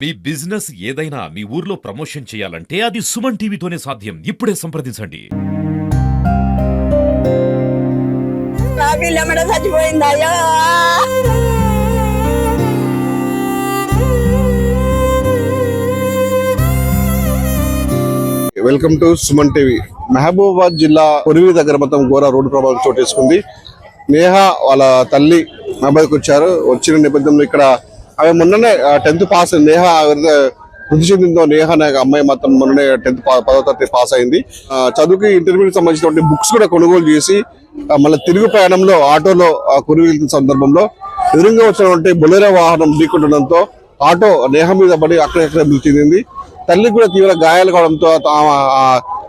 మీ business ఏదైనా మీ ఊర్లో promotion చేయాలంటే అది సుమన్ టీవీతోనే సాధ్యం. ఇప్పుడే సంప్రదించండి. నా పిల్ల ఎమ్మడ చచ్చిపోయిందయ్యా. Welcome to Suman TV. Mahabubabad జిల్లా కొరివి దగ్గర మొత్తం ఘోర రోడ్డు ప్రమాదం చోటేసుకుంది. నేహ వాళ్ళ తల్లి మహబూబాద్కి వచ్చారు. వచ్చిన నేపథ్యంలో ఇక్కడ ఆమె మొన్ననే 10th పాస్. నేహ వృద్ధి చెందిందో నేహ అనే అమ్మాయి మాత్రం మొన్ననే 10th 10వ తరగతి పాస్ అయింది. చదువుకి ఇంటర్మీడియట్ సంబంధించినటువంటి బుక్స్ కూడా కొనుగోలు చేసి మళ్ళీ తిరుగు ప్రయాణంలో ఆటోలో కొరివి వెళ్తున్న సందర్భంలో ఎదురుగా వచ్చినటువంటి బొలెరో వాహనం ఢీకొట్టడంతో ఆటో నేహ మీద పడి అక్కడెక్కడ మృతి చెందింది. తల్లికి కూడా తీవ్ర గాయాలు కావడంతో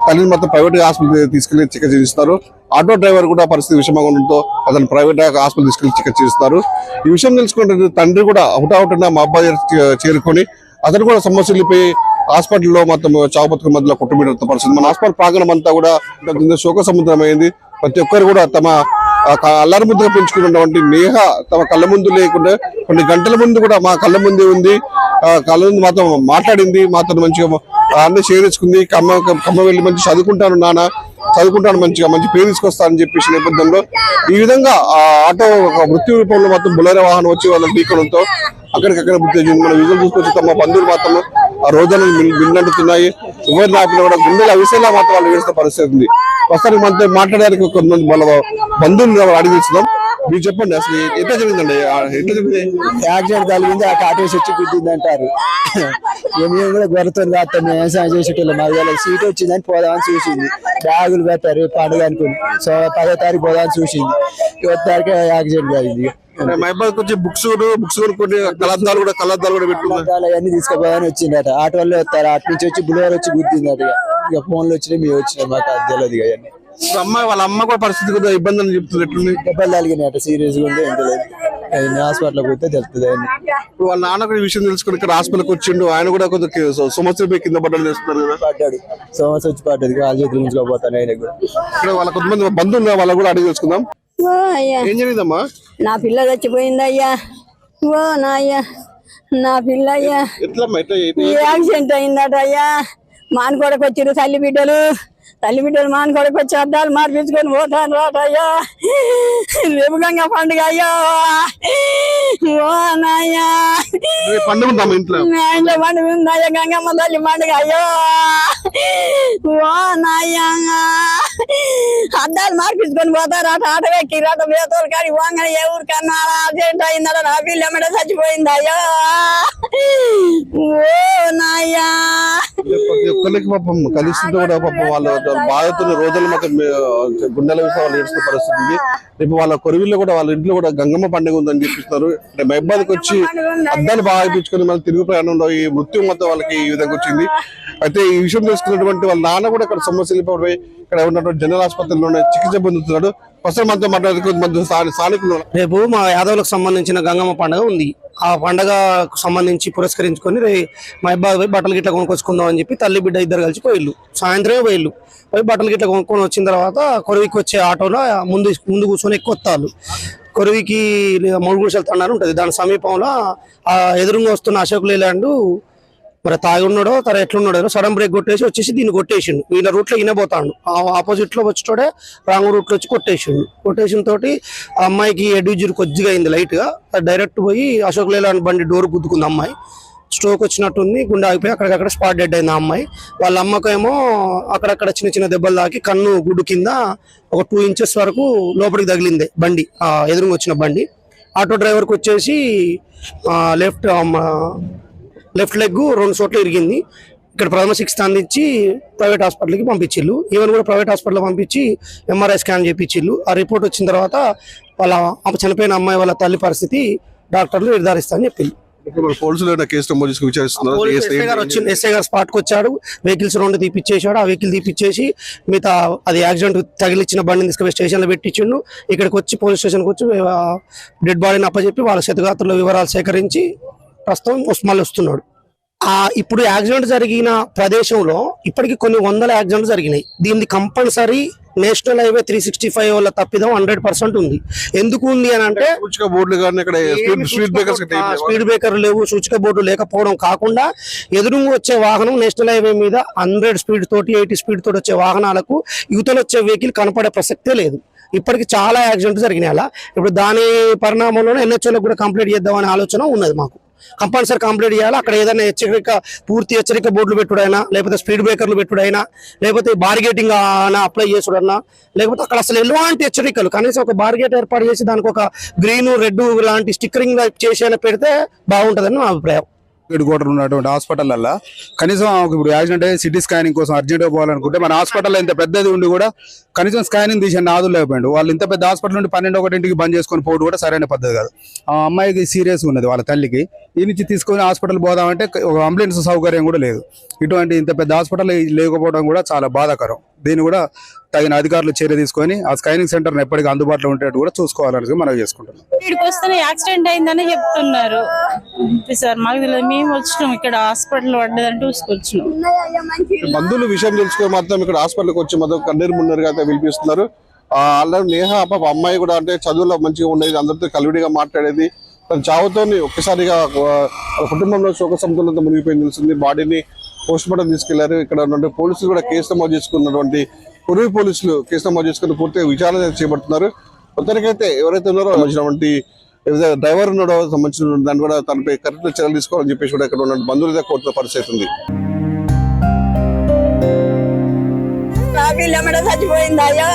తల్లిని మొత్తం ప్రైవేట్ హాస్పిటల్ తీసుకెళ్లి చికిత్స చేస్తారు. ఆటో డ్రైవర్ కూడా పరిస్థితి విషమంగా ఉండడంతో అతను ప్రైవేట్ హాస్పిటల్ తీసుకెళ్లి చికిత్స చేస్తారు. ఈ విషయం తెలుసుకుంటే తండ్రి కూడా హుటాహుటిన మా అబ్బాయి చేరుకొని అతను కూడా సమస్యలపై హాస్పిటల్లో మొత్తం చావుబతుకు మధ్యలో కొట్టుబిడ్డ పరిస్థితి. మన హాస్పిటల్ ప్రాంగణం అంతా కూడా శోక సముద్రమైంది. ప్రతి ఒక్కరు కూడా తమ అల్లారి ముద్దుగా పెంచుకున్నటువంటి నేహ తమ కళ్ళ ముందు లేకుండా కొన్ని గంటల ముందు కూడా మా కళ్ళ ముందే ఉంది. కళ్ళ ముందు మాతో మాట్లాడింది, మాతో మంచిగా అన్ని షేర్ చేసుకుంది. కమ్మ వెళ్ళి మంచి చదువుకుంటాను నాన్న, చదువుకుంటాను, మంచిగా మంచి పేరు తీసుకొస్తానని చెప్పేసి నేపథ్యంలో ఈ విధంగా ఆ ఆటో మృత్యు రూపంలో మొత్తం బులెరో వాహనం వచ్చి వాళ్ళ ఢీకొనడంతో అక్కడికక్కడ మృతి చెందింది. మన విజువల్ చూసుకొచ్చి తమ బంధువులు మాత్రం ఆ రోజున మిన్నంటున్నాయి. ఎవరు నాపినా కూడా గుండెల అవిసేలా మాత్రం వాళ్ళు వేసిన పరిస్థితి ఉంది. ప్రస్తుతానికి మనతో మాట్లాడడానికి కొంతమంది వాళ్ళ బంధువులు అడిగి తెలుసుదాం. మీరు చెప్పండి, అసలు ఎట్లా జరిగిందండి? ఎట్లా జరిగింది? యాక్సిడెంట్ కలిగింది, ఆ ఆటోస్ వచ్చి గుద్దింది అంటారు. మేము కూడా గొర్రెతో కాస్తాం, మేము వ్యవసాయం చేసేటోళ్ళు. మాకు వాళ్ళకి సీట్ వచ్చిందని పోదామని చూసింది. బ్యాగులు పెట్టారు పండుగ అనుకుని. సో 10వ తారీఖు పోదామని చూసింది. 20వ తారీఖు యాక్సిడెంట్ కలిగింది. మైబాద్ వచ్చి బుక్స్ కొనుక్కొని కలద్దాలు కూడా పెట్టుకున్నారు. అవన్నీ తీసుకుపోదాని వచ్చిందట. ఆటో వాళ్ళు వస్తారు, అటు నుంచి వచ్చి బులెరో వచ్చి గుద్దిందట. ఇక ఫోన్లు వచ్చినాయి, మేము వచ్చినాయి, మాకు అది తెలియదు. అవన్నీ వాళ్ళ అమ్మ కూడా పరిస్థితి కూడా ఇబ్బంది అని చెప్తుంది. ఎట్లుంది? దెబ్బలు తగిలినాయట, సీరియస్ గా ఉంది, ఏం తెలియదు. హాస్పిటల్ పోతే తెలుస్తుంది. అవన్నీ ఇప్పుడు వాళ్ళ నాన్న కూడా ఈ విషయం తెలుసుకుని ఇక్కడ హాస్పిటల్కి వచ్చిండు. ఆయన కూడా కొంచెం సమస్యలపై కింద పడ్డాడు చేస్తున్నారు కదా. పడ్డాడు, సమస్య వచ్చి పడ్డది. కాలు చేతులు ముంచుకోపోతాను. ఆయన కూడా ఇక్కడ వాళ్ళ కొంతమంది బంధువులు వాళ్ళ కూడా అడిగి తెలుసుకుందాం. ఏం జరిగిందమ్మా? నా పిల్ల చచ్చిపోయిందయ్యా. ఓ నాయ్యా, నా పిల్ల అయ్యా యాక్సిడెంట్ అయిందట అయ్యా. మానకొడకు వచ్చిరు తల్లి బిడ్డలు మానకొడకు వచ్చి అద్దాలు మార్పించుకొని పోతాను రాటయ్యా. రేపు గంగ పండుగ అయ్యా. ఓ నాయ్యా, పండుగ ఇంట్లో పండుగ ఉందయ్యా. గంగమ్మ తల్లి పండుగ అయ్యో. ఓ నాయ్యా, అద్దాలు మార్పించుకొని పోతారట. ఆట ఎక్కి రాట వేతోలు కానీ వాంగ ఏ ఊరికన్నా అర్జెంట్ అయిందట. నా పిల్ల ఎమ్మడ చచ్చిపోయింది అయ్యో. ఓ నాయ్యా, ప్రతి ఒక్కరికి పాపం కలిసి కూడా పాపం వాళ్ళ బాధితులు రోజులు మాత్రం గుండెల విషయం వాళ్ళు ఏడుస్తున్న పరిస్థితి ఉంది. రేపు వాళ్ళ కొరివిల్లో కూడా వాళ్ళ ఇంట్లో కూడా గంగమ్మ పండుగ ఉందని చెప్పిస్తున్నారు. అంటే మహబూబాద్కి వచ్చి అద్దాలు బాగా ఇప్పించుకొని మళ్ళీ తిరుగు ప్రయాణంలో ఈ మృత్యు మొత్తం వాళ్ళకి ఈ విధంగా వచ్చింది. అయితే ఈ విషయం తెలుసుకున్నటువంటి వాళ్ళ నాన్న కూడా ఇక్కడ సమస్యలు పడిపోయి ఇక్కడ ఉన్నటువంటి జనరల్ ఆసుపత్రిలోనే చికిత్స పొందుతున్నాడు. ఫస్ట్ మనతో మాట్లాడుతూ స్థానికులు. రేపు మా యాదవులకు సంబంధించిన గంగమ్మ పండుగ ఉంది. ఆ పండుగకు సంబంధించి పురస్కరించుకొని మా అబ్బాయి పోయి బట్టలు గిట్ల కొనుక్కొచ్చుకుందాం అని చెప్పి తల్లి బిడ్డ ఇద్దరు కలిసి పోయిళ్ళు. సాయంత్రమే పోయి బట్టలు గిట్ల కొనుక్కొని వచ్చిన తర్వాత కొరవికి వచ్చే ఆటోలో ముందు కూర్చొని ఎక్కువస్తారు. కొరవికి మూడుగుడిసెల తండాలు ఉంటుంది. దాని సమీపంలో ఆ ఎదురుగా వస్తున్న అశోక్ లేలాండ్ మరి తాగి ఉన్నాడో ఎట్లున్నాడో సడన్ బ్రేక్ వచ్చేసి దీన్ని కొట్టేసిండు. వీళ్ళ రూట్లో ఈయనపోతాడు. ఆపోజిట్ లో వచ్చేటోడే రాంగ్ రూట్ లో వచ్చి కొట్టేసిన తోటి ఆ అమ్మాయికి ఎడ్యూజర్ కొద్దిగా అయింది లైట్ గా. డైరెక్ట్ పోయి అశోక్ లేలాండ్ బండి డోర్ గుద్దుకుంది. అమ్మాయి స్ట్రోక్ వచ్చినట్టుంది, గుండె ఆగిపోయి అక్కడికక్కడ స్పాట్ డెడ్ అయింది. ఆ అమ్మాయి వాళ్ళ అమ్మకేమో అక్కడక్కడ చిన్న చిన్న దెబ్బలు తాకి కన్ను గుడ్డు కింద ఒక 2 inches వరకు లోపలికి తగిలింది బండి, ఎదురుగా వచ్చిన బండి. ఆటో డ్రైవర్కి వచ్చేసి లెఫ్ట్ లెగ్ 2 చోట్ల ఇరిగింది. ఇక్కడ ప్రథమ చికిత్స అందించి ప్రైవేట్ హాస్పిటల్కి పంపించిళ్ళు. ఈవెన్ కూడా ప్రైవేట్ హాస్పిటల్ పంపించి MRI స్కాన్ చేయించిళ్ళు. ఆ రిపోర్ట్ వచ్చిన తర్వాత వాళ్ళ చనిపోయిన అమ్మాయి వాళ్ళ తల్లి పరిస్థితి డాక్టర్లు నిర్ధారిస్తారని చెప్పింది. ఎస్ఐ గారు స్పాట్కి వచ్చాడు. వెహికల్స్ 2 తీపిచ్చేసాడు. ఆ వెహికల్ తీపిచ్చేసి మిగతా అది యాక్సిడెంట్ తగిలిచ్చిన బండిని తీసుకుపోయి స్టేషన్లో పెట్టించిండు. ఇక్కడికి వచ్చి పోలీస్ స్టేషన్కి వచ్చి డెడ్ బాడీని అప్పచెప్పి వాళ్ళ క్షతగాత్రుల వివరాలు సేకరించి ప్రస్తుతం మళ్ళీ వస్తున్నాడు. ఇప్పుడు యాక్సిడెంట్ జరిగిన ప్రదేశంలో ఇప్పటికి కొన్ని వందల యాక్సిడెంట్లు జరిగినాయి. దీన్ని కంపల్సరీ నేషనల్ హైవే 365 వల్ల తప్పిదం 100% ఉంది. ఎందుకు ఉంది అని అంటే సూచిక బోర్డులు కానీ ఇక్కడ స్పీడ్ బ్రేకర్ లేవు, సూచిక బోర్డు లేకపోవడం కాకుండా ఎదురుగా వచ్చే వాహనం నేషనల్ హైవే మీద 100 స్పీడ్ తోటి 80 స్పీడ్ తోటి వచ్చే వాహనాలకు యువతలు వచ్చే వెహికల్ కనపడే ప్రసక్తే లేదు. ఇప్పటికి చాలా యాక్సిడెంట్లు జరిగినాయి. అలా ఇప్పుడు దాని పరిణామంలోనే NHO కూడా కంప్లీట్ చేద్దామనే ఆలోచన ఉన్నది మాకు. కంపల్సరీ కంప్లీట్ చేయాలి. అక్కడ ఏదైనా పూర్తి హెచ్చరిక బోర్డులు పెట్టుడైనా, లేకపోతే స్పీడ్ బ్రేకర్లు పెట్టుడైనా, లేకపోతే బార్గేటింగ్ అప్లై చేసుడన్నా, లేకపోతే అక్కడ అసలు ఎలాంటి హెచ్చరికలు కనీసం ఒక బార్గేట్ ఏర్పాటు చేసి దానికి ఒక గ్రీన్ రెడ్ లాంటి స్టిక్కరింగ్ చేసి పెడితే బాగుంటుందని నా అభిప్రాయం. గోటర్ ఉన్నటువంటి హాస్పిటల్లో కనీసం ఇప్పుడు యాక్సిడెంట్ అయ్యి సిటీ స్కానింగ్ కోసం అర్జెంట్గా పోవాలనుకుంటే మన హాస్పిటల్లో ఇంత పెద్దది ఉండి కూడా కనీసం స్కానింగ్ తీసి ఆదులు లేకపోయిండు. వాళ్ళు ఇంత పెద్ద హాస్పిటల్ నుండి 12-1 బంద్ చేసుకొని పోవడం కూడా సరైన పద్ధతి కాదు. ఆ అమ్మాయికి సీరియస్ ఉన్నది, వాళ్ళ తల్లికి ఈ నుంచి తీసుకొని హాస్పిటల్ పోదామంటే ఒక అంబులెన్స్ సౌకర్యం కూడా లేదు. ఇటువంటి ఇంత పెద్ద హాస్పిటల్ లేకపోవడం కూడా చాలా బాధాకరం. దీన్ని కూడా తగిన అధికారులు చర్య తీసుకొని ఆ స్కానింగ్ సెంటర్ ఎప్పటికీ అందుబాటులో ఉండేట్టు కూడా చూసుకోవాలని మనం చేసుకుంటున్నాం. ఇక్కడికి వస్తేనే యాక్సిడెంట్ అయిందని చెప్తున్నారు సార్. మాకు తెలియదు, మేము వచ్చినాం ఇక్కడ హాస్పిటల్ పడ్డదంటే చూసుకొచ్చినాం. బంధువులు విషయం తెలుసుకొని మాత్రం ఇక్కడ హాస్పిటల్కి వచ్చి మొత్తం కన్నీరు మున్నీరుగా అయితే పిలిపిస్తున్నారు. అలాగే నేహ పాప అమ్మాయి కూడా అంటే చదువులో మంచిగా ఉండేది, అందరితో కలివిడిగా మాట్లాడేది. తన చావుతో ఒక్కసారిగా కుటుంబంలో శోక సముద్రంతో మునిగిపోయింది తెలిసింది. బాడీని పోస్ట్ మార్టం తీసుకెళ్లారు. ఇక్కడ ఉన్నటువంటి పోలీసులు కూడా కేసు నమోదు చేసుకున్నటువంటి పూర్వీ పోలీసులు కేసు నమోదు చేసుకుని పూర్తిగా విచారణ చేపడుతున్నారు. మొత్తానికైతే ఎవరైతే ఉన్నారో సంబంధించినటువంటి డ్రైవర్ ఉన్నాడో సంబంధించిన దాన్ని కూడా తనపై కరెక్ట్ చర్యలు తీసుకోవాలని చెప్పేసి కూడా ఇక్కడ ఉన్న బంధువులు కోరుతున్న పరిస్థితి ఉంది. నా పిల్ల చచ్చిపోయిందయ్యా.